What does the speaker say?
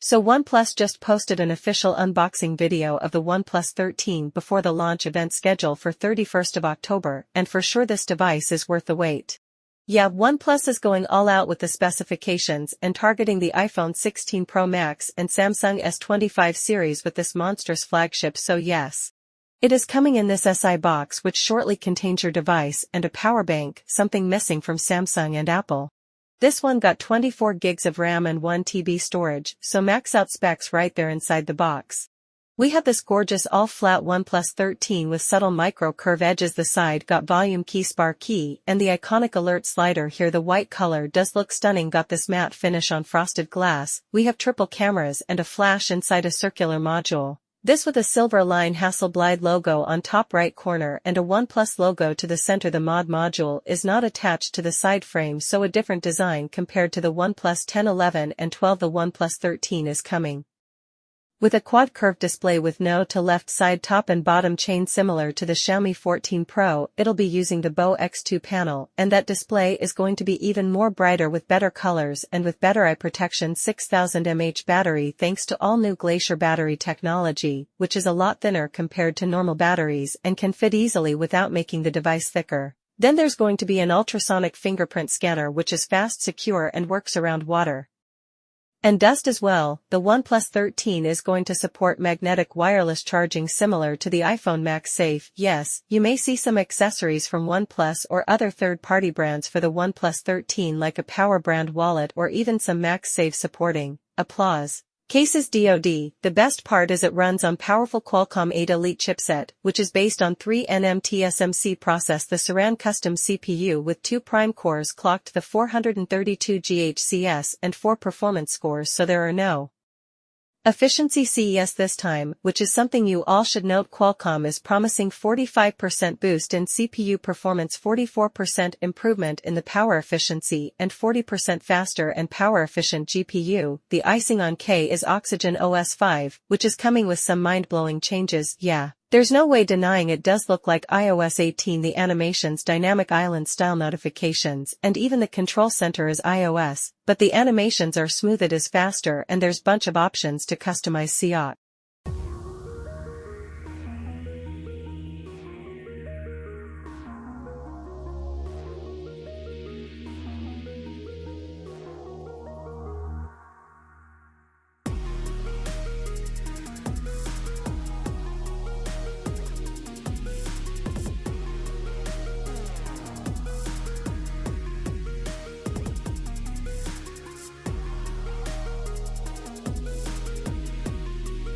So OnePlus just posted an official unboxing video of the OnePlus 13 before the launch event scheduled for 31st of October, and for sure this device is worth the wait. Yeah, OnePlus is going all out with the specifications and targeting the iPhone 16 Pro Max and Samsung S25 series with this monstrous flagship, so yes. It is coming in this SI box, which shortly contains your device and a power bank, something missing from Samsung and Apple. This one got 24 gigs of RAM and 1 TB storage, so max out specs right there inside the box. We have this gorgeous all-flat OnePlus 13 with subtle micro-curve edges. The side got volume key, spar key, and the iconic alert slider here. The white color does look stunning, got this matte finish on frosted glass. We have triple cameras and a flash inside a circular module. This with a silver line Hasselblad logo on top right corner and a OnePlus logo to the center. The mod module is not attached to the side frame, so a different design compared to the OnePlus 10, 11 and 12. The OnePlus 13 is coming with a quad curved display with no to left side top and bottom chain similar to the Xiaomi 14 Pro. It'll be using the Bo X2 panel, and that display is going to be even more brighter with better colors and with better eye protection. 6000 mAh battery thanks to all new Glacier battery technology, which is a lot thinner compared to normal batteries and can fit easily without making the device thicker. Then there's going to be an ultrasonic fingerprint scanner, which is fast, secure and works around water and dust as well. The OnePlus 13 is going to support magnetic wireless charging similar to the iPhone MagSafe. Yes, you may see some accessories from OnePlus or other third-party brands for the OnePlus 13, like a power brand wallet or even some MagSafe supporting applause cases. DoD, the best part is it runs on powerful Qualcomm 8 Elite chipset, which is based on 3nm TSMC process, the Saran custom CPU with 2 prime cores clocked the 432 GHz and 4 performance scores, so there are no efficiency CES this time, which is something you all should note. Qualcomm is promising 45% boost in CPU performance, 44% improvement in the power efficiency, and 40% faster and power efficient GPU. The icing on cake is OxygenOS 5, which is coming with some mind-blowing changes. Yeah, there's no way denying it does look like iOS 18. The animations, dynamic island style notifications, and even the control center is iOS, but the animations are smooth, it is faster, and there's bunch of options to customize.